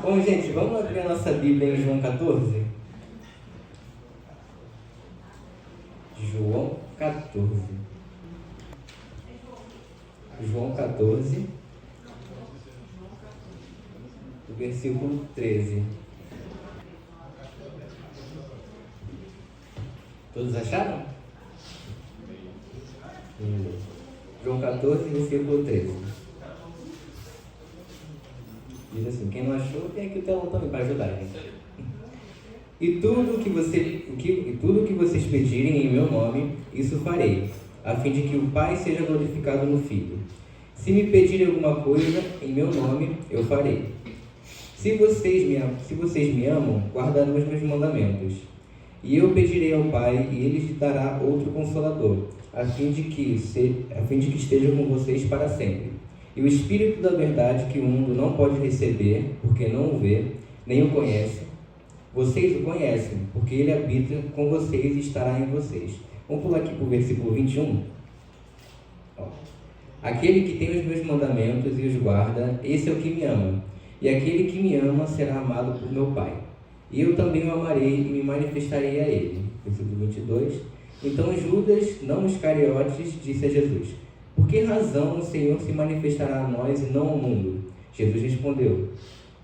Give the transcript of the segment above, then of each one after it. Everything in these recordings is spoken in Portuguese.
Bom, gente, vamos abrir a nossa Bíblia em João 14? João 14. João 14, o versículo 13. Todos acharam? João 14, versículo 13. Diz assim, quem não achou, tem aqui o telão também para ajudar, gente. E tudo que vocês pedirem em meu nome, isso farei, a fim de que o Pai seja glorificado no Filho. Se me pedirem alguma coisa em meu nome, eu farei. Se vocês me amam, guardarão os meus mandamentos. E eu pedirei ao Pai, e ele lhes dará outro Consolador, a fim de que esteja com vocês para sempre. E o Espírito da verdade, que o mundo não pode receber, porque não o vê, nem o conhece, vocês o conhecem, porque ele habita com vocês e estará em vocês. Vamos pular aqui para o versículo 21. Aquele que tem os meus mandamentos e os guarda, esse é o que me ama. E aquele que me ama será amado por meu Pai. E eu também o amarei e me manifestarei a ele. Versículo 22. Então Judas, não Iscariotes, disse a Jesus: por que razão o Senhor se manifestará a nós e não ao mundo? Jesus respondeu: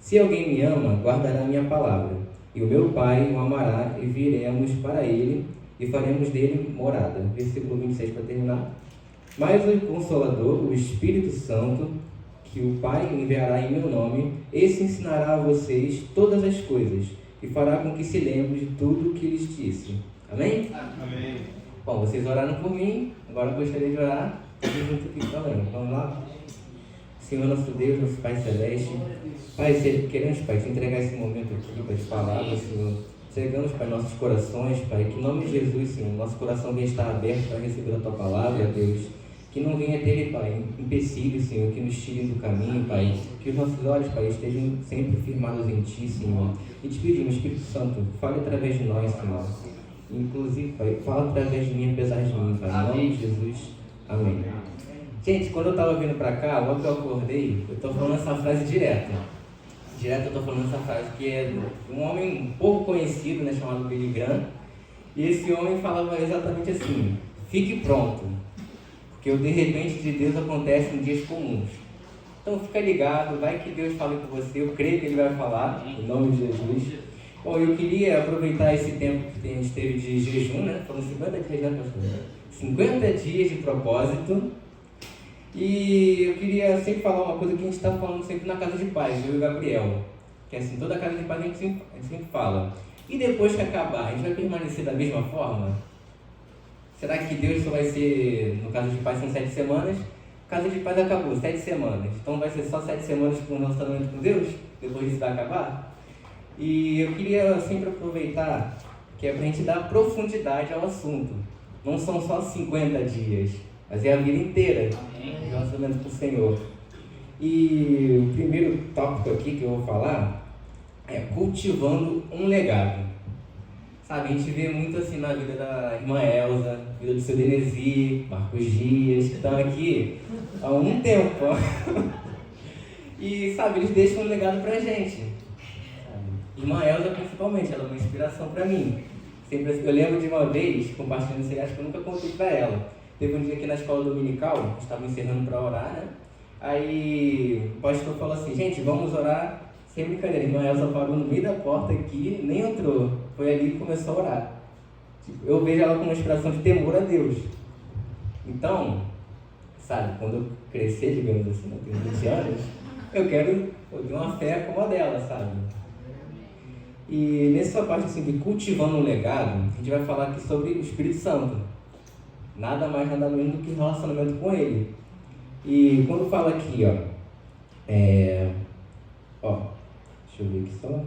se alguém me ama, guardará a minha palavra. E o meu Pai o amará, e viremos para ele, e faremos dele morada. Versículo 26 para terminar. Mas o Consolador, o Espírito Santo, que o Pai enviará em meu nome, esse ensinará a vocês todas as coisas, e fará com que se lembre de tudo o que lhes disse. Amém? Amém. Bom, vocês oraram por mim, agora eu gostaria de orar junto aqui também. Vamos lá? Senhor nosso Deus, nosso Pai Celeste, Pai, queremos, Pai, te entregar esse momento aqui para te falar, Senhor. Entregamos, Pai, nossos corações, Pai, que em nome de Jesus, Senhor, nosso coração venha estar aberto para receber a Tua palavra, Deus. Que não venha ter, Pai, empecilhos, Senhor, que nos tirem do caminho, Pai. Que os nossos olhos, Pai, estejam sempre firmados em Ti, Senhor. E te pedimos, Espírito Santo, fale através de nós, Senhor. Inclusive, Pai, fala através de mim, apesar de mim, Pai. Em nome de Jesus. Amém. Gente, quando eu estava vindo para cá, logo que eu acordei, eu estou falando essa frase direto. Direto eu estou falando essa frase, que é de um homem um pouco conhecido, né, chamado Billy Graham. E esse homem falava exatamente assim: fique pronto, porque o de repente de Deus acontece em dias comuns. Então fica ligado, vai que Deus fale com você, eu creio que Ele vai falar, em nome de Jesus. Bom, eu queria aproveitar esse tempo que a gente teve de jejum, né? Foram 50 dias, né, pastor? 50 dias de propósito. E eu queria sempre falar uma coisa que a gente está falando sempre na Casa de Paz, eu e o Gabriel. Que assim, toda Casa de Paz a gente sempre fala. E depois que acabar, a gente vai permanecer da mesma forma? Será que Deus só vai ser, no Casa de Paz são 7 semanas? Casa de Paz acabou, 7 semanas. Então vai ser só 7 semanas com um relacionamento com Deus? Depois disso vai acabar? E eu queria sempre aproveitar que é para a gente dar profundidade ao assunto. Não são só 50 dias, mas é a vida inteira de relacionamento com o Senhor. E o primeiro tópico aqui que eu vou falar é cultivando um legado. Sabe, a gente vê muito assim na vida da irmã Elza, vida do seu Denesi, Marcos Dias, que estão aqui há um tempo. E, sabe, eles deixam um legado pra gente. Irmã Elza, principalmente, ela é uma inspiração para mim. Sempre, eu lembro de uma vez, compartilhando isso aí, acho que eu nunca contei para ela. Teve um dia aqui na escola dominical, estava encerrando para orar, né? Aí o pastor falou assim: gente, vamos orar. Sem brincadeira, a irmã Elza parou no meio da porta aqui, nem entrou. Foi ali que começou a orar. Tipo, eu vejo ela com uma inspiração de temor a Deus. Então, sabe, quando eu crescer, digamos assim, eu tenho 20 anos, eu quero ter uma fé como a dela, sabe? E nessa parte assim, de cultivando um legado, a gente vai falar aqui sobre o Espírito Santo. Nada mais, nada menos do que relacionamento com Ele. E quando fala aqui, deixa eu ver aqui só,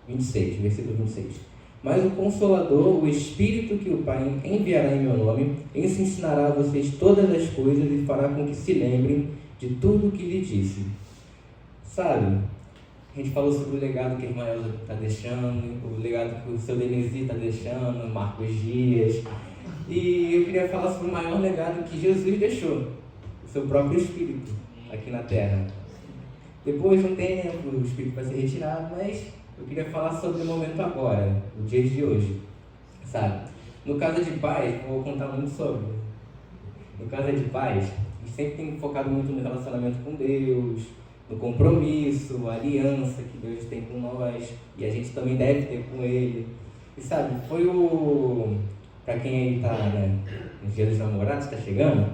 26, versículo 26. Mas o Consolador, o Espírito que o Pai enviará em meu nome, esse ensinará a vocês todas as coisas e fará com que se lembrem de tudo o que lhe disse. Sabe? A gente falou sobre o legado que a irmã Elza está deixando, o legado que o seu Denesi está deixando, Marcos Dias. E eu queria falar sobre o maior legado que Jesus deixou, o seu próprio Espírito, aqui na Terra. Depois de um tempo, o Espírito vai ser retirado, mas eu queria falar sobre o momento agora, o dia de hoje, sabe? No caso de pais, eu vou contar muito sobre. No caso de pais, a gente sempre tem focado muito no relacionamento com Deus, no compromisso, a aliança que Deus tem com nós, e a gente também deve ter com Ele. E sabe, para quem aí está, né, nos dias dos namorados, está chegando,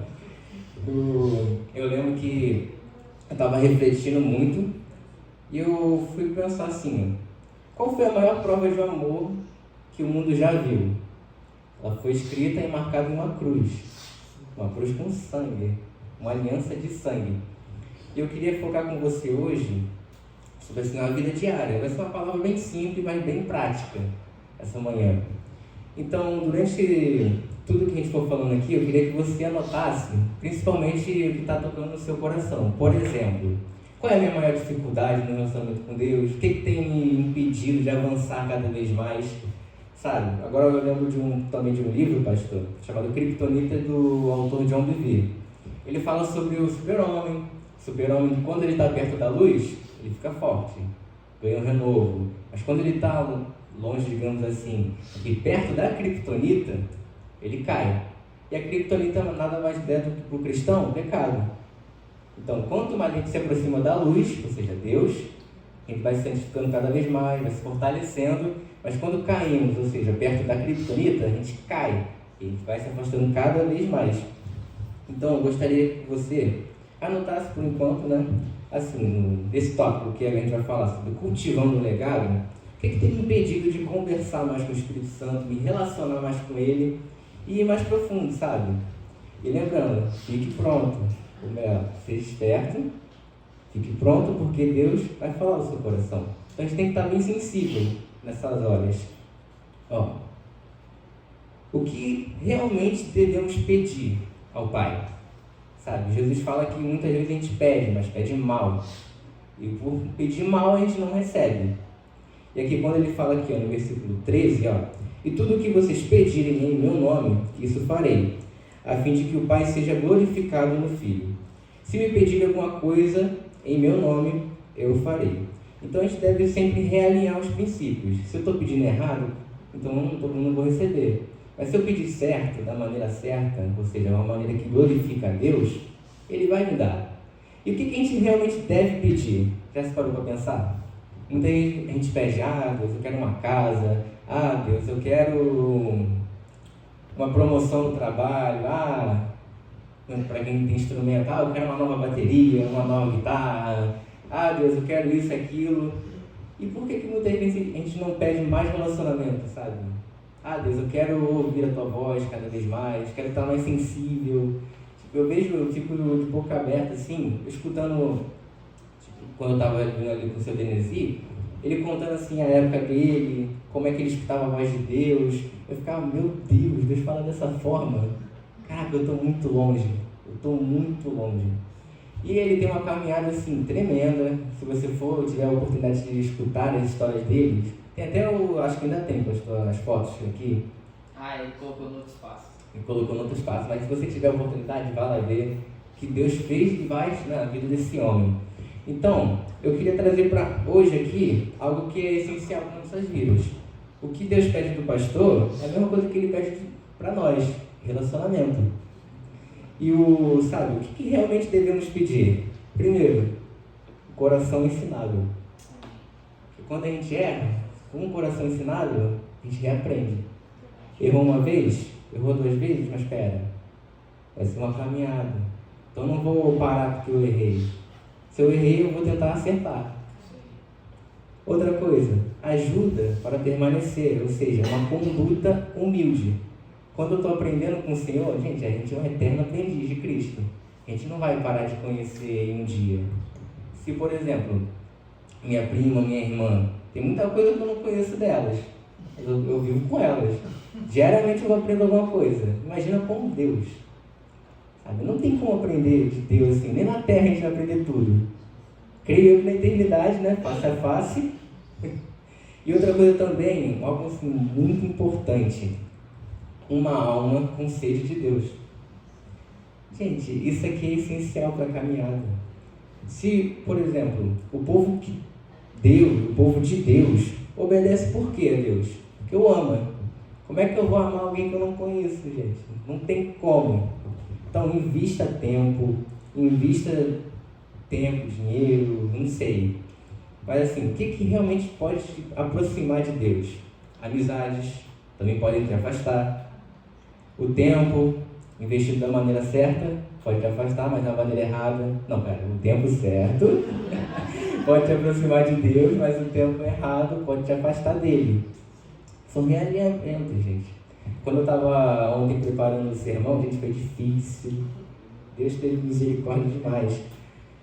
eu lembro que eu estava refletindo muito e eu fui pensar assim, qual foi a maior prova de amor que o mundo já viu? Ela foi escrita e marcada em uma cruz com sangue, uma aliança de sangue. E eu queria focar com você hoje sobre assim, a vida diária. Vai ser uma palavra bem simples, mas bem prática essa manhã. Então, durante tudo que a gente for falando aqui, eu queria que você anotasse, principalmente o que está tocando no seu coração. Por exemplo, qual é a minha maior dificuldade no relacionamento com Deus? O que tem me impedido de avançar cada vez mais? Sabe? Agora eu lembro também de um livro, pastor, chamado Kryptonita, do autor John Bevere. Ele fala sobre o super-homem que quando ele está perto da luz, ele fica forte, ganha um renovo. Mas quando ele está longe, digamos assim, e perto da Kryptonita, ele cai. E a Kryptonita nada mais é do que para o cristão, pecado. Então, quanto mais a gente se aproxima da luz, ou seja, Deus, a gente vai se santificando cada vez mais, vai se fortalecendo, mas quando caímos, ou seja, perto da Kryptonita, a gente cai, e a gente vai se afastando cada vez mais. Então, eu gostaria que você anotasse por enquanto, né, assim, nesse tópico que a gente vai falar sobre cultivando o legado, o que tem me impedido de conversar mais com o Espírito Santo, me relacionar mais com Ele e ir mais profundo, sabe? E lembrando, fique pronto, ou melhor, seja esperto, fique pronto porque Deus vai falar no seu coração. Então a gente tem que estar bem sensível nessas horas. Ó, o que realmente devemos pedir ao Pai? Sabe, Jesus fala que muitas vezes a gente pede, mas pede mal. E por pedir mal a gente não recebe. E aqui quando ele fala aqui, ó, no versículo 13, ó, e tudo o que vocês pedirem em meu nome, isso farei, a fim de que o Pai seja glorificado no Filho. Se me pedirem alguma coisa em meu nome, eu farei. Então a gente deve sempre realinhar os princípios. Se eu estou pedindo errado, então eu não vou receber. Mas se eu pedir certo, da maneira certa, ou seja, uma maneira que glorifica a Deus, Ele vai me dar. E o que a gente realmente deve pedir? Já se parou para pensar? Muita gente a gente pede, Deus, eu quero uma casa, Deus, eu quero uma promoção no trabalho, para quem tem instrumento, eu quero uma nova bateria, uma nova guitarra, Deus, eu quero isso, aquilo. E por que muitas vezes a gente não pede mais relacionamento, sabe? Deus, eu quero ouvir a tua voz cada vez mais, quero estar mais sensível. Eu vejo, eu fico de boca aberta, assim, escutando, quando eu estava ali com o seu Denesi, ele contando assim a época dele, como é que ele escutava a voz de Deus. Eu ficava, meu Deus fala dessa forma. Caraca, eu estou muito longe. E ele tem uma caminhada assim tremenda. Se você tiver a oportunidade de escutar as histórias deles, tem até acho que ainda tem as fotos aqui. Ele colocou no outro espaço. Mas se você tiver a oportunidade, vá lá ver que Deus fez e faz na vida desse homem. Então, eu queria trazer para hoje aqui algo que é essencial para nossas vidas. O que Deus pede do pastor é a mesma coisa que Ele pede para nós, relacionamento. E o que realmente devemos pedir? Primeiro, o coração ensinado. Porque quando a gente erra, com um coração ensinado, a gente reaprende. Errou uma vez, errou 2 vezes, mas espera, vai ser uma caminhada. Então não vou parar porque eu errei. Se eu errei, eu vou tentar acertar. Outra coisa, ajuda para permanecer, ou seja, uma conduta humilde. Quando eu estou aprendendo com o Senhor, a gente é um eterno aprendiz de Cristo. A gente não vai parar de conhecer em um dia. Se, por exemplo, minha prima, minha irmã, tem muita coisa que eu não conheço delas, mas eu vivo com elas. Diariamente eu aprendo alguma coisa. Imagina com Deus. Sabe? Não tem como aprender de Deus assim, nem na terra a gente vai aprender tudo. Creio eu que na eternidade, né? Face a face. E outra coisa também, algo assim, muito importante, uma alma com sede de Deus. Gente, isso aqui é essencial para a caminhada. Se, por exemplo, o povo de Deus, obedece por quê a Deus? Porque o ama. Como é que eu vou amar alguém que eu não conheço, gente? Não tem como. Então, invista tempo, dinheiro, não sei. Mas assim, o que realmente pode te aproximar de Deus? Amizades também podem te afastar. O tempo investido da maneira certa pode te afastar, mas da maneira errada. Não, o tempo certo pode te aproximar de Deus, mas o tempo errado pode te afastar dele. São realinhamentos, gente. Quando eu estava ontem preparando o sermão, gente, foi difícil. Deus teve misericórdia demais.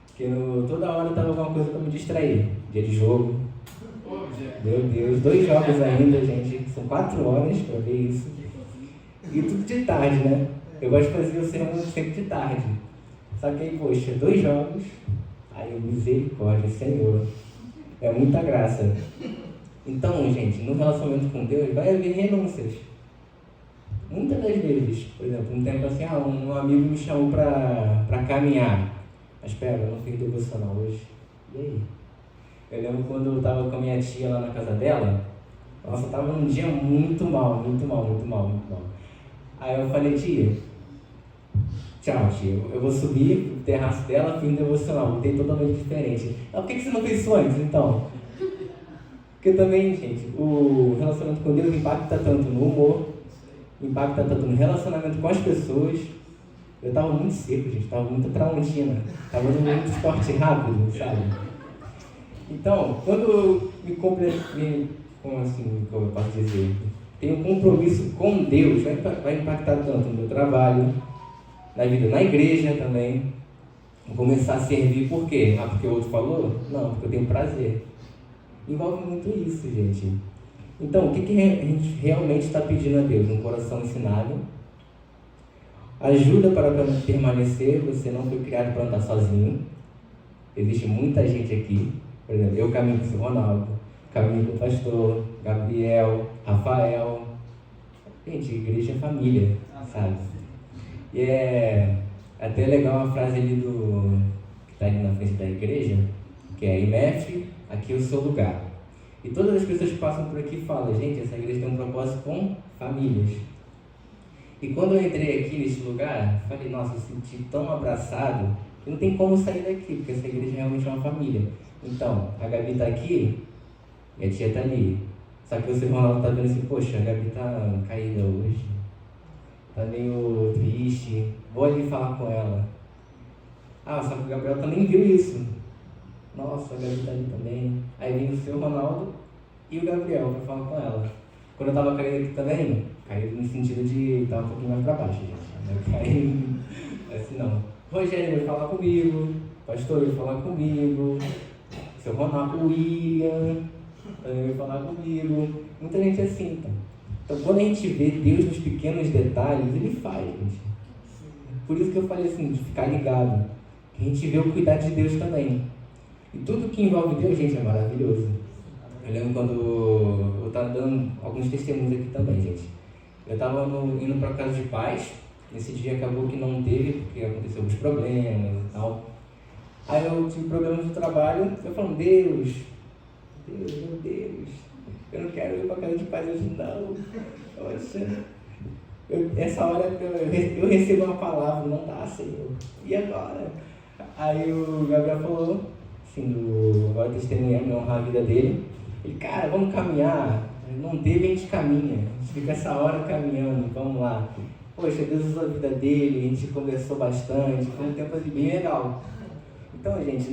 Porque toda hora eu estava com alguma coisa para me distrair. Dia de jogo. Meu Deus, 2 jogos ainda, gente. São 4 horas para ver isso. E tudo de tarde, né? Eu gosto de fazer o sermão sempre de tarde. Só que aí, poxa, 2 jogos. Aí, misericórdia, Senhor. É muita graça. Então, gente, no relacionamento com Deus vai haver renúncias. Muitas das vezes, por exemplo, um tempo assim, um amigo me chamou para caminhar. Mas espera, eu não fiz devocional hoje. E aí? Eu lembro quando eu estava com a minha tia lá na casa dela. Nossa, eu estava num dia muito mal. Aí eu falei, tia, tchau, tia, eu vou subir pro terraço dela, fiz devocional, botei totalmente diferente. Por que você não fez isso antes, então? Porque também, gente, o relacionamento com Deus impacta tanto no humor, impacta tanto no relacionamento com as pessoas. Eu estava muito seco, gente, estava muito tramontina, estava dando muito esporte rápido, sabe? Então, quando eu como eu posso dizer, tenho um compromisso com Deus, vai impactar tanto no meu trabalho, na vida na igreja também. Vou começar a servir por quê? Porque o outro falou? Não, porque eu tenho prazer. Envolve muito isso, gente. Então, o que a gente realmente está pedindo a Deus? Um coração ensinável, ajuda para permanecer. Você não foi criado para andar sozinho. Existe muita gente aqui. Por exemplo, eu caminho com o seu Ronaldo, caminho com o pastor Gabriel, Rafael. Gente, igreja é família, sabe? E é até legal uma frase ali que está ali na frente da igreja, que é: IMF, aqui é o seu lugar. E todas as pessoas que passam por aqui falam: gente, essa igreja tem um propósito com famílias. E quando eu entrei aqui nesse lugar, falei: nossa, eu senti tão abraçado que não tem como sair daqui, porque essa igreja realmente é uma família. Então, a Gabi está aqui e a tia está ali. Só que o seu Ronaldo está vendo assim: poxa, a Gabi está caída hoje, está meio triste, vou ali falar com ela. Só que o Gabriel também viu isso. Nossa, a Gabi está ali também. Aí vem o seu Ronaldo e o Gabriel para falar com ela. Quando eu estava caído aqui também, caído no sentido de estar um pouquinho mais para baixo, gente. Caído assim não. Rogério veio falar comigo, o pastor veio falar comigo, o seu Ronaldo, o William também veio falar comigo. Muita gente assim, então. Então, quando a gente vê Deus nos pequenos detalhes, Ele faz, gente. Por isso que eu falei assim, de ficar ligado. Que a gente vê o cuidado de Deus também. E tudo que envolve Deus, gente, é maravilhoso. Eu lembro quando eu estava dando alguns testemunhos aqui também, gente. Eu estava indo para casa de pais. Nesse dia acabou que não teve, porque aconteceu alguns problemas e tal. Aí eu tive problemas no trabalho. Eu falando: Deus, meu Deus, eu não quero ir para casa de pais hoje não. Poxa, essa hora eu recebo uma palavra: não dá, Senhor. E agora? Aí o Gabriel falou assim, agora testemunhando, honrar a vida dele. Ele: cara, vamos caminhar. Não teve, a gente caminha. A gente fica essa hora caminhando, vamos lá. Poxa, Deus usou a vida dele, a gente conversou bastante, foi um tempo bem legal. Então, gente,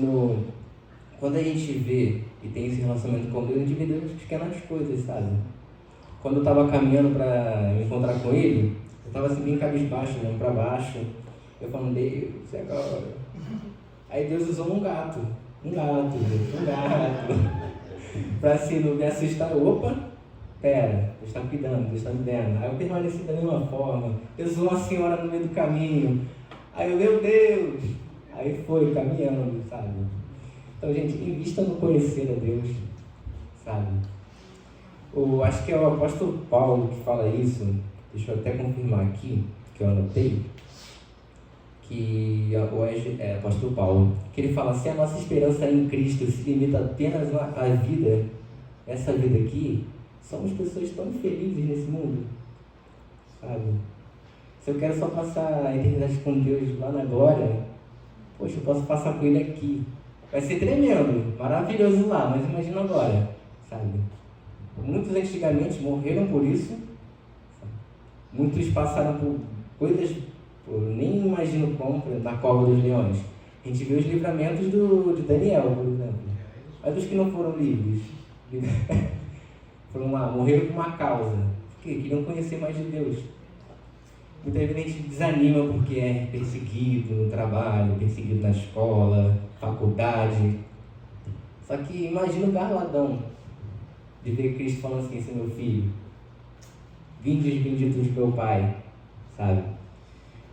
quando a gente vê e tem esse relacionamento com Deus, a gente vê Deus nas pequenas coisas, sabe? Quando eu estava caminhando para me encontrar com ele, eu estava assim bem cabisbaixo, olhando para baixo. Eu falando: Deus, e agora? Aí Deus usou um gato, para assim não me assustar. Opa! Pera, Deus está cuidando, Deus está me vendo. Aí eu permaneci da mesma forma. Deus usou uma senhora no meio do caminho. Aí eu: meu Deus! Aí foi caminhando, sabe? Então, gente, invista no conhecer a Deus, sabe? Acho que é o apóstolo Paulo que fala isso. Deixa eu até confirmar aqui, que eu anotei. que é apóstolo Paulo, que ele fala: se a nossa esperança em Cristo se limita apenas à vida, essa vida aqui, somos pessoas tão infelizes nesse mundo, sabe? Se eu quero só passar a eternidade com Deus lá na glória, poxa, eu posso passar com Ele aqui. Vai ser tremendo, maravilhoso lá, mas imagina agora, sabe? Muitos antigamente morreram por isso, sabe? Muitos passaram por coisas, eu nem imagino como, na cova dos leões. A gente vê os livramentos de Daniel, por exemplo. Mas os que não foram livres, foram lá, morreram por uma causa, porque queriam conhecer mais de Deus. Muitas vezes a gente desanima porque é perseguido no trabalho, perseguido na escola, faculdade. Só que imagina o garladão de ver Cristo falando assim: esse meu filho, vinde os benditos de meu Pai, sabe?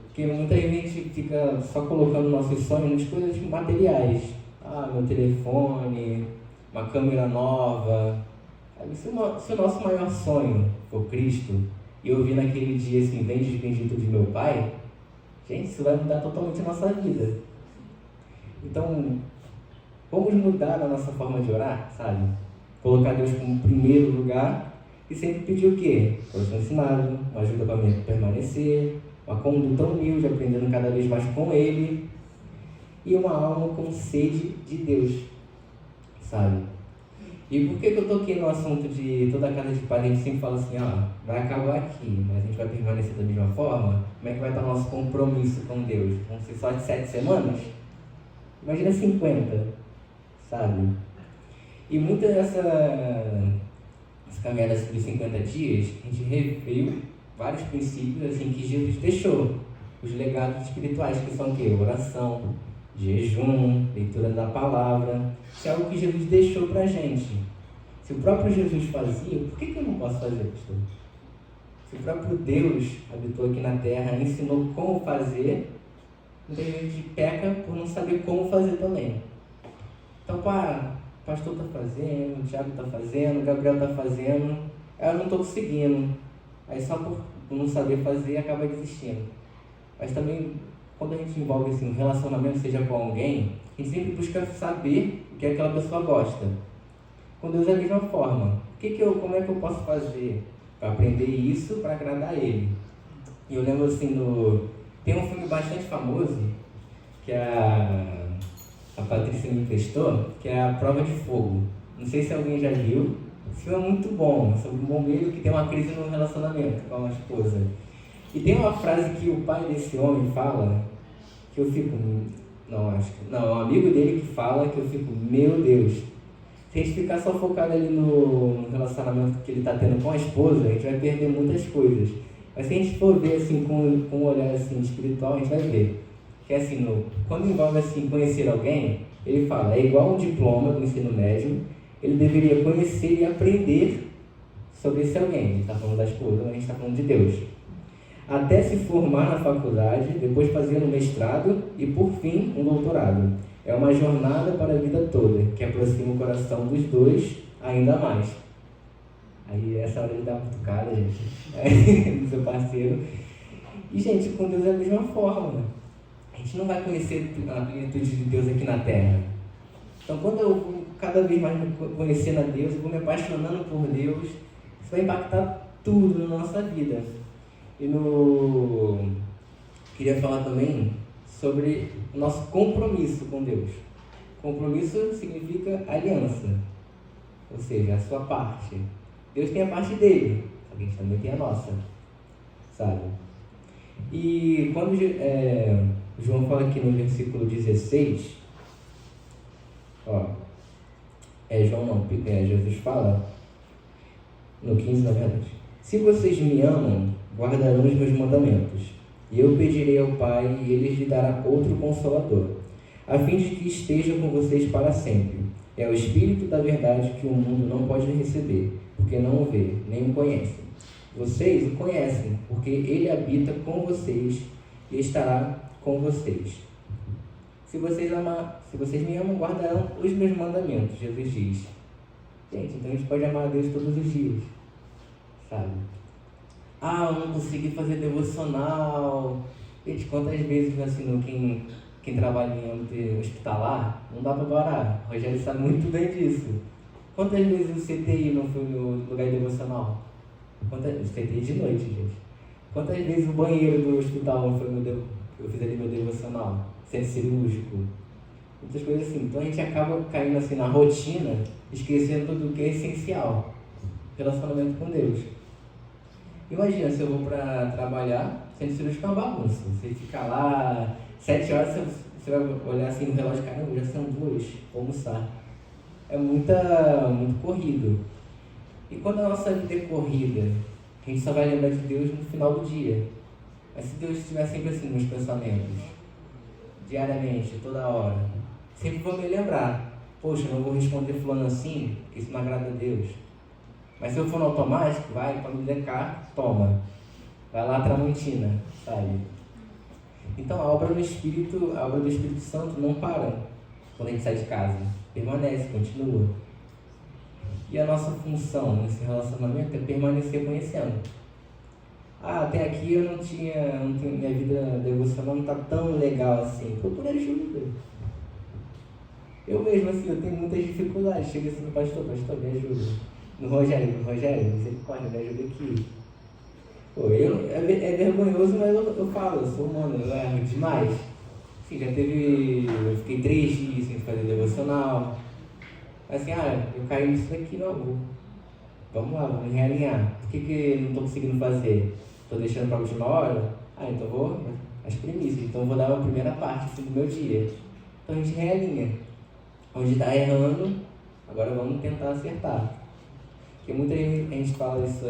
Porque muita gente fica só colocando nossos sonhos nas coisas materiais. Ah, meu telefone, uma câmera nova. Sabe? Se o nosso maior sonho for Cristo, e eu vi naquele dia assim: vende os benditos de meu Pai, gente, isso vai mudar totalmente a nossa vida. Então, vamos mudar a nossa forma de orar, sabe? Colocar Deus como primeiro lugar e sempre pedir o quê? Coração ensinado, uma ajuda para permanecer, uma conduta humilde, aprendendo cada vez mais com Ele, e uma alma com sede de Deus, sabe? E por que eu toquei no assunto de toda a casa de pai? A gente sempre fala assim: ó, vai acabar aqui, mas a gente vai permanecer da mesma forma? Como é que vai estar o nosso compromisso com Deus? Vão ser só de 7 semanas? Imagina 50, sabe? E muita dessa caminhada dos 50 dias, a gente reviu vários princípios assim que Jesus deixou, os legados espirituais, que são o quê? Oração, jejum, leitura da palavra. Isso é algo que Jesus deixou pra gente. Se o próprio Jesus fazia, por que eu não posso fazer, pastor? Se o próprio Deus habitou aqui na terra, ensinou como fazer, muita gente peca por não saber como fazer também. Então, pá, o pastor está fazendo, o Thiago está fazendo, o Gabriel está fazendo, eu não estou conseguindo. Aí só por não saber fazer, acaba desistindo. Mas também, quando a gente envolve assim, um relacionamento, seja com alguém, a gente sempre busca saber o que aquela pessoa gosta. Com Deus é a mesma forma. Como é que eu posso fazer para aprender isso, para agradar Ele? E eu lembro assim, tem um filme bastante famoso, que a Patrícia me emprestou, que é A Prova de Fogo. Não sei se alguém já viu. Esse filme é muito bom, sobre um bombeiro que tem uma crise no relacionamento com a esposa. E tem uma frase que o pai desse homem fala, que eu fico... Não, é um amigo dele que fala, que eu fico: meu Deus. Se a gente ficar só focado ali no relacionamento que ele está tendo com a esposa, a gente vai perder muitas coisas. Mas se a gente for ver assim, com um olhar assim, espiritual, a gente vai ver que assim, quando envolve assim, conhecer alguém, ele fala: é igual um diploma do ensino médio, ele deveria conhecer e aprender sobre esse alguém. Ele está falando da esposa, mas a gente está falando de Deus. Até se formar na faculdade, depois fazer um mestrado e, por fim, um doutorado. É uma jornada para a vida toda, que aproxima o coração dos dois ainda mais. Aí, essa hora ele dá uma cutucada, gente, do seu parceiro. E, gente, com Deus é a mesma forma. A gente não vai conhecer a plenitude de Deus aqui na Terra. Então, quando eu vou cada vez mais me conhecendo a Deus, eu vou me apaixonando por Deus, isso vai impactar tudo na nossa vida. E queria falar também sobre o nosso compromisso com Deus. Compromisso significa aliança, ou seja, a sua parte. Deus tem a parte dele, a gente também tem a nossa, sabe? E quando João fala aqui no versículo 16, Jesus fala, no 15 na verdade: se vocês me amam, guardarão os meus mandamentos, e eu pedirei ao Pai, e Ele lhes dará outro Consolador, a fim de que esteja com vocês para sempre. É o Espírito da verdade, que o mundo não pode receber, porque não o vê, nem o conhece. Vocês o conhecem, porque Ele habita com vocês e estará com vocês. Se vocês me amam, guardarão os meus mandamentos, Jesus diz. Gente, então a gente pode amar a Deus todos os dias, sabe? Eu não consegui fazer devocional, Gente, quantas vezes vacinou quem trabalha em âmbito hospitalar, não dá para parar. O Rogério sabe muito bem disso. Quantas vezes o CTI não foi no lugar devocional? O CTI de noite, gente. Quantas vezes o banheiro do hospital não foi eu fiz ali meu devocional? Centro cirúrgico. Muitas coisas assim. Então a gente acaba caindo assim na rotina, esquecendo tudo que é essencial. Relacionamento com Deus. Imagina se eu vou para trabalhar, centro cirúrgico é uma bagunça. Você fica lá, 7 horas, você vai olhar assim no relógio, caramba, já são 2, vou almoçar. É muito corrido. E quando a nossa vida é corrida, a gente só vai lembrar de Deus no final do dia. Mas se Deus estiver sempre assim nos pensamentos, diariamente, toda hora, sempre vou me lembrar, poxa, eu não vou responder fulano assim, porque isso não agrada a Deus. Mas se eu for no automático, vai, quando me der cá, toma. Vai lá, Tramontina, sabe? Então a obra do Espírito Santo não para quando a gente sai de casa. Permanece, continua. E a nossa função nesse relacionamento é permanecer conhecendo. Até aqui eu não tinha minha vida devocional não está tão legal assim. Procura ajuda. Eu mesmo assim, eu tenho muitas dificuldades. Chega assim no pastor, me ajuda. No Rogério, misericórdia, me ajuda aqui. Pô, é vergonhoso, mas eu falo, eu sou humano, eu erro demais. Assim, eu fiquei 3 dias sem fazer devocional. Assim, eu caí nisso daqui, não. Vamos lá, vamos realinhar. Por que não estou conseguindo fazer? Estou deixando para a última hora? Então vou as premissas. Então vou dar a primeira parte assim, do meu dia. Então a gente realinha. Onde está errando, agora vamos tentar acertar. Porque muita gente fala isso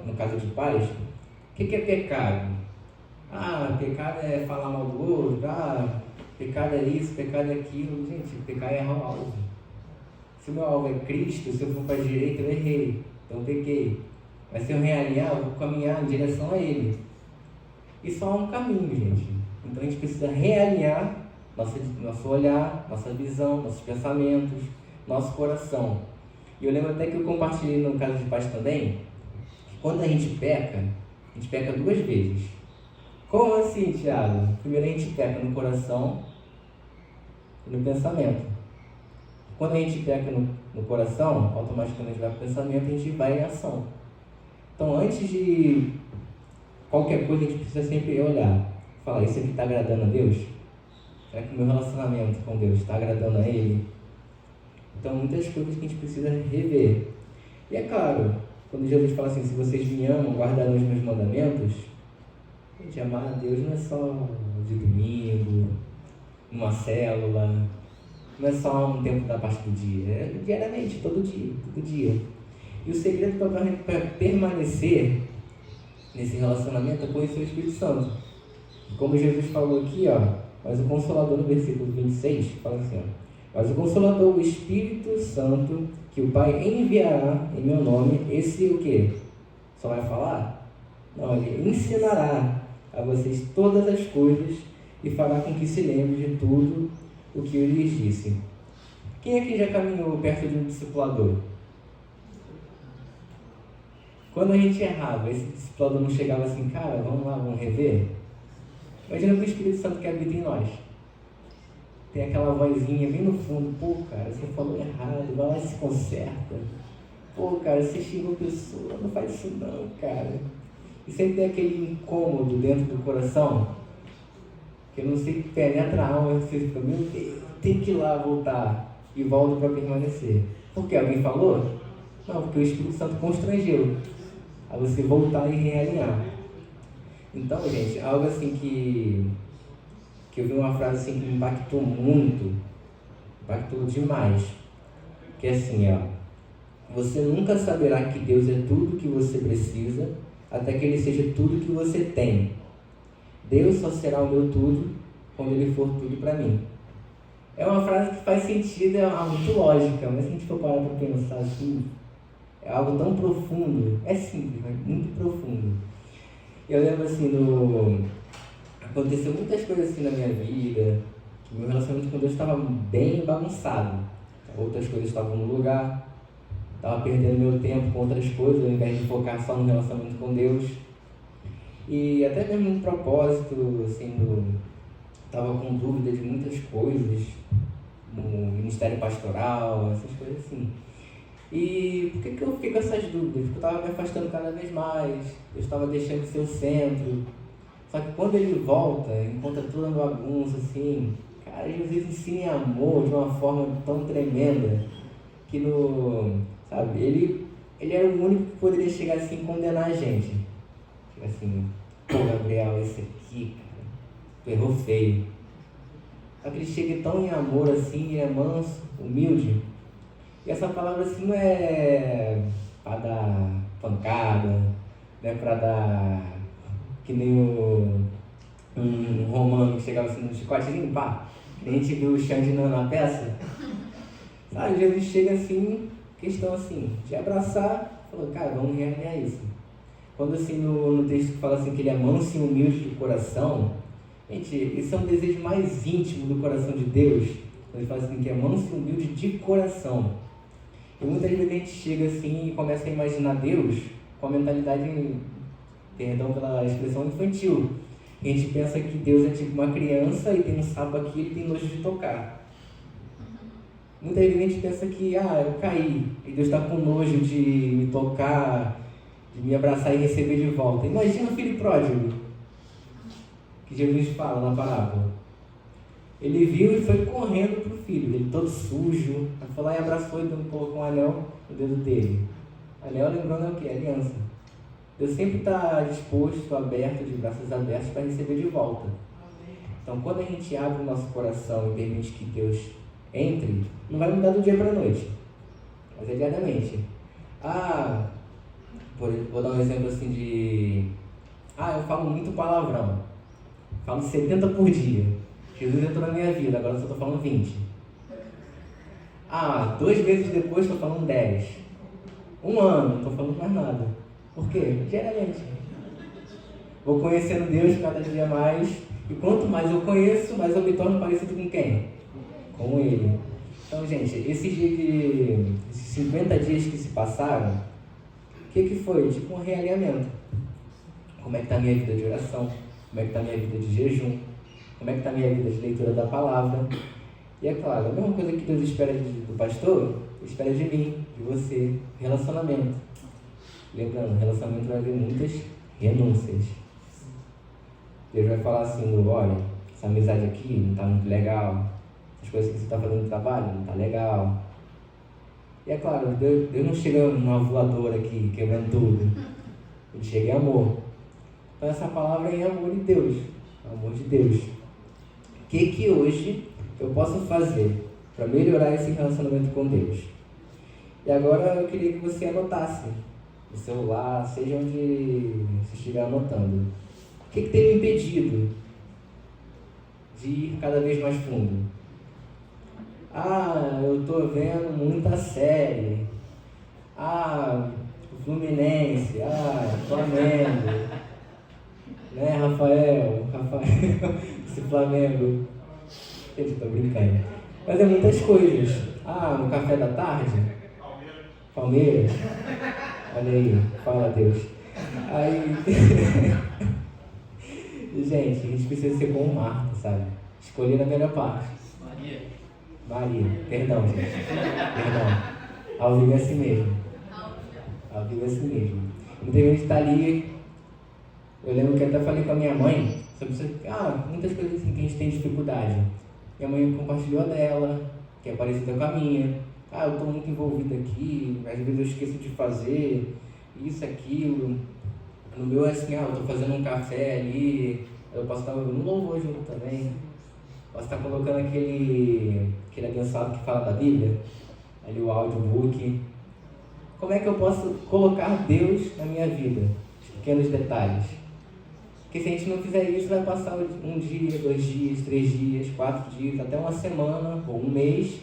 no caso de pais. O que é pecado? Pecado é falar mal do outro. Pecado é isso, pecado é aquilo. Gente, pecado é errar o alvo. Se o meu alvo é Cristo, se eu for para a direita, eu errei. Então eu pequei. Mas se eu realinhar, eu vou caminhar em direção a Ele. E só há um caminho, gente. Então a gente precisa realinhar nosso olhar, nossa visão, nossos pensamentos, nosso coração. E eu lembro até que eu compartilhei no caso de paz também, que quando a gente peca 2 vezes. Como assim, Thiago? Primeiro a gente peca no coração e no pensamento. Quando a gente peca no coração, automaticamente vai para o pensamento e a gente vai em ação. Então, antes de qualquer coisa, a gente precisa sempre olhar. Falar, isso aqui está agradando a Deus? Será que o meu relacionamento com Deus está agradando a Ele? Então, muitas coisas que a gente precisa rever. E é claro, quando Jesus fala assim, se vocês me amam, guardarão os meus mandamentos, gente, amar a Deus não é só de domingo, numa célula, não é só um tempo da parte do dia, é diariamente, todo dia. E o segredo para permanecer nesse relacionamento é conhecer o Espírito Santo. Como Jesus falou aqui, mas o Consolador, no versículo 26, fala assim, mas o Consolador, o Espírito Santo, que o Pai enviará em meu nome, esse o quê? Só vai falar? Não, ele ensinará a vocês todas as coisas e fará com que se lembre de tudo o que eu lhes disse. Quem aqui já caminhou perto de um discipulador? Quando a gente errava, esse discipulador não chegava assim, cara, vamos lá, vamos rever? Imagina que o Espírito Santo que habita em nós. Tem aquela vozinha bem no fundo, pô, cara, você falou errado, vai lá e se conserta. Pô, cara, você xingou a pessoa, não faz isso não, cara. E sempre tem aquele incômodo dentro do coração, que eu não sei que penetra a alma, você fica, meu Deus, tem que ir lá voltar, e volta para permanecer. Por quê? Alguém falou? Não, porque o Espírito Santo constrangeu a você voltar e realinhar. Então, gente, algo assim que eu vi uma frase assim que me impactou muito, impactou demais, que é assim, você nunca saberá que Deus é tudo que você precisa, até que Ele seja tudo que você tem. Deus só será o meu tudo quando Ele for tudo para mim. É uma frase que faz sentido, é algo muito lógica, mas se a gente for parar para pensar assim, é algo tão profundo, é simples, mas muito profundo. Eu lembro assim, aconteceu muitas coisas assim na minha vida, que meu relacionamento com Deus estava bem bagunçado. Outras coisas estavam no lugar, estava perdendo meu tempo com outras coisas, ao invés de focar só no relacionamento com Deus. E até mesmo um propósito, assim, estava com dúvida de muitas coisas, no ministério pastoral, essas coisas assim. E por que eu fiquei com essas dúvidas? Porque eu estava me afastando cada vez mais, eu estava deixando de ser o centro. Só que quando ele volta, encontra toda a bagunça, assim, cara, Jesus ensina em amor de uma forma tão tremenda que sabe, ele era o único que poderia chegar assim e condenar a gente. Tipo assim, pô, Gabriel, esse aqui, cara, tu errou feio. Só que ele chega tão em amor assim, é manso, humilde. E essa palavra assim não é para dar pancada, não é para dar que nem um romano que chegava assim no chicotezinho, pá, que nem a gente viu o Xande na peça. Sabe, Jesus chega assim, questão assim, de abraçar, falou, cara, vamos realinhar isso. Quando assim no texto que fala assim que ele é manso e humilde de coração, gente, esse é um desejo mais íntimo do coração de Deus. Ele fala assim que é manso e humilde de coração. E muitas vezes a gente chega assim e começa a imaginar Deus com a mentalidade, perdão pela expressão, infantil. A gente pensa que Deus é tipo uma criança e tem um sapo aqui e ele tem nojo de tocar. Muitas vezes a gente pensa que, eu caí e Deus está com nojo de me tocar, de me abraçar e receber de volta. Imagina o filho pródigo, que Jesus fala na parábola. Ele viu e foi correndo para o filho, ele todo sujo, foi lá e abraçou e colocou um anel no dedo dele. Anel lembrando o quê? Aliança. Deus sempre está disposto, aberto, de braços abertos para receber de volta. Então, quando a gente abre o nosso coração e permite que Deus entre, não vai mudar do dia para a noite, mas é diariamente. Vou dar um exemplo assim de... eu falo muito palavrão, falo 70 por dia. Jesus entrou na minha vida, agora eu só estou falando 20. 2 meses depois estou falando 10. 1 ano, não estou falando mais nada. Por quê? Diariamente. Vou conhecendo Deus cada dia mais, e quanto mais eu conheço, mais eu me torno parecido com quem? Com Ele. Então, gente, esses 50 dias que se passaram, o que foi? Tipo um realinhamento. Como é que está a minha vida de oração? Como é que está a minha vida de jejum? Como é que está a minha vida de leitura da palavra? E é claro, a mesma coisa que Deus espera do pastor, Ele espera de mim, de você, relacionamento. Lembrando, relacionamento vai haver muitas renúncias. Deus vai falar assim, olha, essa amizade aqui não está muito legal, as coisas que você está fazendo no trabalho não está legal. E é claro, Deus não chega numa voadora aqui, quebrando tudo. Ele chega em amor. Então essa palavra é em amor de Deus. Amor de Deus. O que hoje eu posso fazer para melhorar esse relacionamento com Deus? E agora eu queria que você anotasse no celular, seja onde você estiver anotando. O que tem me impedido de ir cada vez mais fundo? Eu estou vendo muita série. O Fluminense, Flamengo. Né, Rafael, esse Flamengo. Gente, estou brincando. Mas é muitas coisas. No café da tarde. Palmeiras. Olha aí, fala Deus. Gente, a gente precisa ser como Marta, sabe? Escolher a melhor parte. Maria. Perdão, gente. Perdão. Ao vivo é assim mesmo. Ao vivo é assim mesmo. Muita gente está ali. Eu lembro que até falei com a minha mãe sobre isso. Muitas coisas assim que a gente tem dificuldade. Minha mãe compartilhou a dela, que é parecida com a minha. Eu estou muito envolvido aqui, às vezes eu esqueço de fazer isso, aquilo. No meu é assim, eu estou fazendo um café ali, eu posso estar no louvor junto também. Posso estar colocando aquele abençoado que fala da Bíblia, ali o audiobook. Como é que eu posso colocar Deus na minha vida? Os pequenos detalhes. Porque se a gente não fizer isso, vai passar 1 dia, 2 dias, 3 dias, 4 dias, até uma semana ou 1 mês.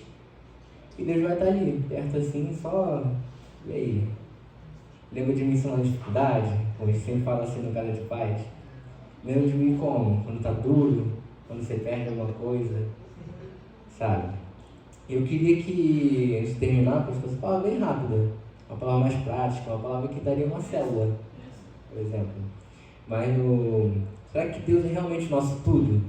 E Deus vai estar ali, perto assim, só... E aí? Lembra de mim só na dificuldade? Como a gente sempre fala assim no Casa de Paz. Lembra de mim como? Quando tá duro, quando você perde alguma coisa, sabe? Eu queria que, antes de terminar, fosse uma palavra bem rápida, uma palavra mais prática, uma palavra que daria uma célula, por exemplo. mas será que Deus é realmente o nosso tudo?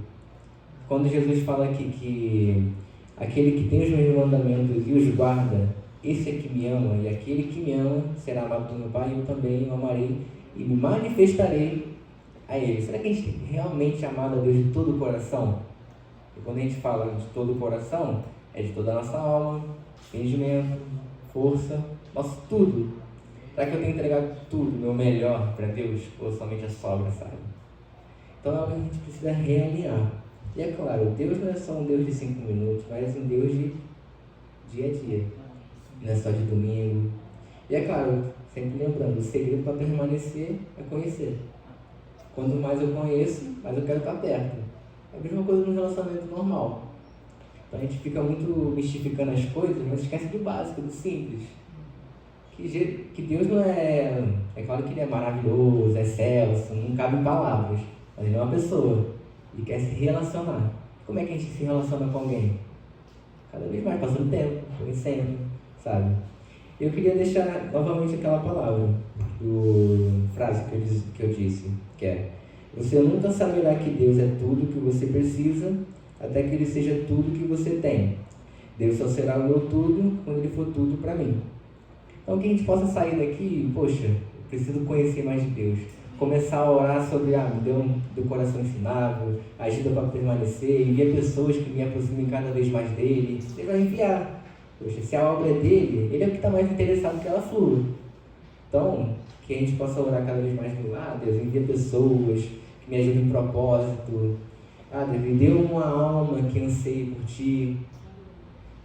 Quando Jesus fala aqui que aquele que tem os meus mandamentos e os guarda, esse é que me ama, e aquele que me ama será amado do meu Pai, e eu também o amarei e me manifestarei a Ele. Será que a gente tem realmente amado a Deus de todo o coração? E quando a gente fala de todo o coração, é de toda a nossa alma, entendimento, força, nosso tudo. Será que eu tenho entregado tudo, meu melhor para Deus, ou somente a sobra, sabe? Então é algo que a gente precisa realinhar. E é claro, Deus não é só um Deus de 5 minutos, mas um Deus de dia a dia. Não é só de domingo. E é claro, sempre lembrando, o segredo para permanecer é conhecer. Quanto mais eu conheço, mais eu quero estar perto. É a mesma coisa no relacionamento normal. Então a gente fica muito mistificando as coisas, mas esquece do básico, do simples. Que Deus não é... É claro que Ele é maravilhoso, é excelso, não cabe em palavras. Mas Ele é uma pessoa. Ele quer se relacionar. Como é que a gente se relaciona com alguém? Cada vez mais, passando tempo, conhecendo, sabe? Eu queria deixar novamente aquela palavra, frase que eu disse, que é: você nunca saberá que Deus é tudo que você precisa, até que Ele seja tudo que você tem. Deus só será o meu tudo quando Ele for tudo para mim. Então que a gente possa sair daqui, poxa, eu preciso conhecer mais de Deus. Começar a orar sobre, me dê do coração ensinável, ajuda para permanecer, envia pessoas que me aproximem cada vez mais dele. Ele vai enviar. Poxa, se a obra é dele, ele é o que está mais interessado que ela flua. Então, que a gente possa orar cada vez mais do Deus, envia pessoas que me ajudem em propósito. Deus, me dê uma alma que anseie por ti.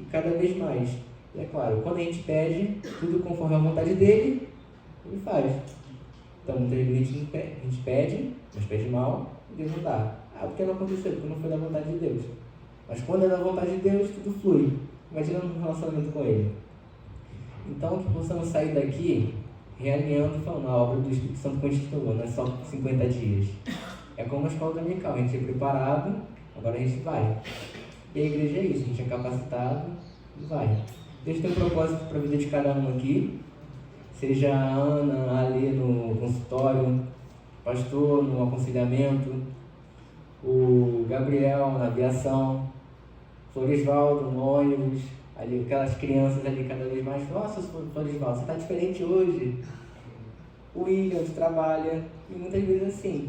E cada vez mais. E é claro, quando a gente pede, tudo conforme a vontade dele, ele faz. Então, muitas vezes a gente pede, mas pede mal, e Deus não dá. Porque não aconteceu, porque não foi da vontade de Deus. Mas quando é da vontade de Deus, tudo flui. Imagina um relacionamento com Ele. Então, que possamos sair daqui realinhando e falando, a obra do Espírito Santo continua, não é só 50 dias. É como a escola dominical, a gente é preparado, agora a gente vai. E a igreja é isso, a gente é capacitado e vai. Deus tem um propósito para a vida de cada um aqui. Seja a Ana, a Ali no consultório, o pastor no aconselhamento, o Gabriel na aviação, Floresvaldo no ônibus, ali, aquelas crianças ali cada vez mais, nossa, Floresvaldo, você está diferente hoje. O William trabalha, e muitas vezes assim.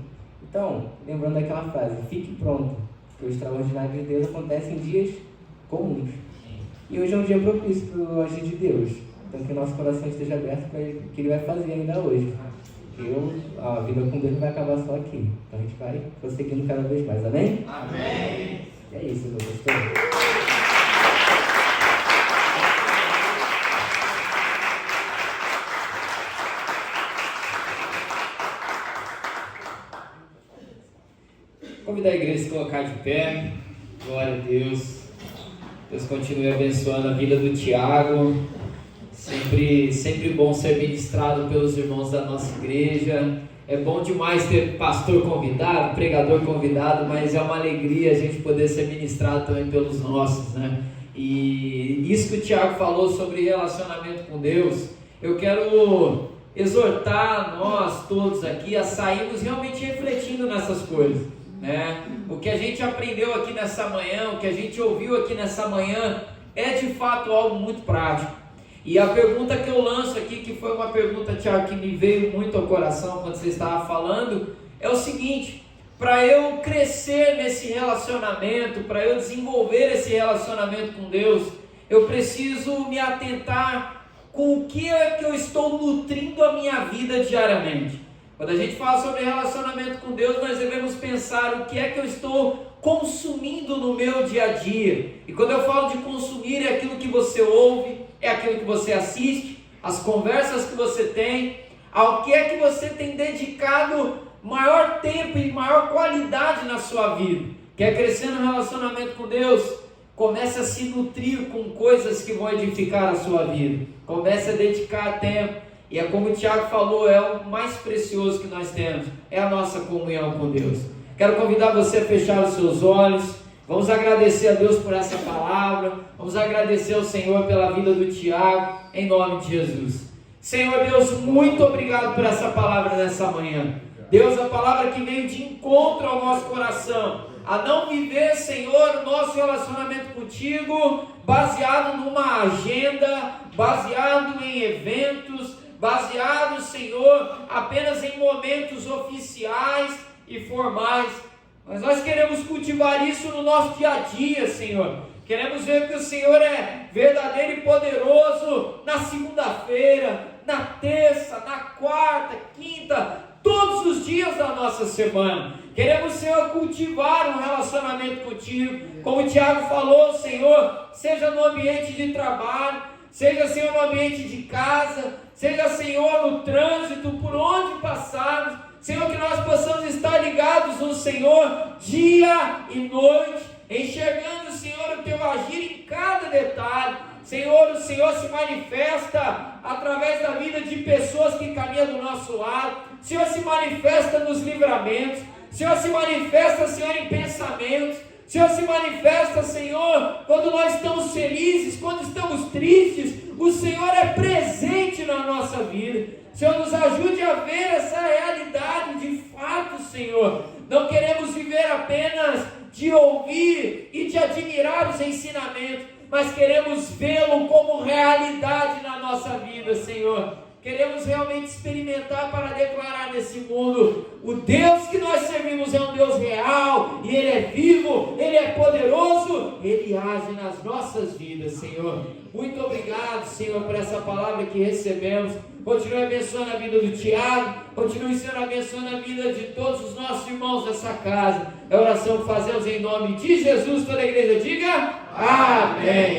Então, lembrando daquela frase, fique pronto, porque o extraordinário de Deus acontece em dias comuns. E hoje é um dia propício para o agir de Deus. Então que o nosso coração esteja aberto para o que Ele vai fazer ainda hoje. A vida com Deus não vai acabar só aqui. Então a gente vai prosseguindo cada vez mais. Amém? Amém! E é isso, meu pastor. Convidar a igreja a se colocar de pé. Glória a Deus. Deus continue abençoando a vida do Tiago. Sempre bom ser ministrado pelos irmãos da nossa igreja. É bom demais ter pastor convidado, pregador convidado, mas é uma alegria a gente poder ser ministrado também pelos nossos, né? E isso que o Tiago falou sobre relacionamento com Deus, eu quero exortar nós todos aqui a sairmos realmente refletindo nessas coisas, né? O que a gente aprendeu aqui nessa manhã, o que a gente ouviu aqui nessa manhã, é de fato algo muito prático. E a pergunta que eu lanço aqui, que foi uma pergunta, Tiago, que me veio muito ao coração quando você estava falando, é o seguinte: para eu crescer nesse relacionamento, para eu desenvolver esse relacionamento com Deus, eu preciso me atentar com o que é que eu estou nutrindo a minha vida diariamente. Quando a gente fala sobre relacionamento com Deus, nós devemos pensar o que é que eu estou consumindo no meu dia a dia. E quando eu falo de consumir, é aquilo que você ouve, é aquilo que você assiste, as conversas que você tem, ao que é que você tem dedicado maior tempo e maior qualidade na sua vida. Quer crescer no relacionamento com Deus? Comece a se nutrir com coisas que vão edificar a sua vida. Comece a dedicar tempo. E é como o Tiago falou, é o mais precioso que nós temos, é a nossa comunhão com Deus. Quero convidar você a fechar os seus olhos. Vamos agradecer a Deus por essa palavra. Vamos agradecer ao Senhor pela vida do Tiago, em nome de Jesus. Senhor Deus, muito obrigado por essa palavra nessa manhã. Deus, a palavra que veio de encontro ao nosso coração, a não viver, Senhor, o nosso relacionamento contigo baseado numa agenda, baseado em eventos, baseado, Senhor, apenas em momentos oficiais e formais. Mas nós queremos cultivar isso no nosso dia a dia, Senhor. Queremos ver que o Senhor é verdadeiro e poderoso na segunda-feira, na terça, na quarta, quinta, todos os dias da nossa semana. Queremos, Senhor, cultivar um relacionamento contigo. Como o Tiago falou, Senhor, seja no ambiente de trabalho, seja, Senhor, no ambiente de casa, seja, Senhor, no trânsito, por onde passarmos. Senhor, que nós possamos estar ligados no Senhor dia e noite, enxergando, Senhor, o teu agir em cada detalhe. Senhor, o Senhor se manifesta através da vida de pessoas que caminham do nosso lado. O Senhor se manifesta nos livramentos. O Senhor se manifesta, Senhor, em pensamentos. O Senhor se manifesta, Senhor, quando nós estamos felizes, quando estamos tristes. O Senhor é presente na nossa vida. Senhor, nos ajude a ver essa realidade de fato, Senhor. Não queremos viver apenas de ouvir e de admirar os ensinamentos, mas queremos vê-lo como realidade na nossa vida, Senhor. Queremos realmente experimentar para declarar nesse mundo: o Deus que nós servimos é um Deus real, e Ele é vivo, Ele é poderoso, Ele age nas nossas vidas, Senhor. Muito obrigado, Senhor, por essa palavra que recebemos. Continue abençoando a vida do Tiago, continue, Senhor, abençoando a vida de todos os nossos irmãos dessa casa. É a oração que fazemos em nome de Jesus. Toda a igreja diga amém.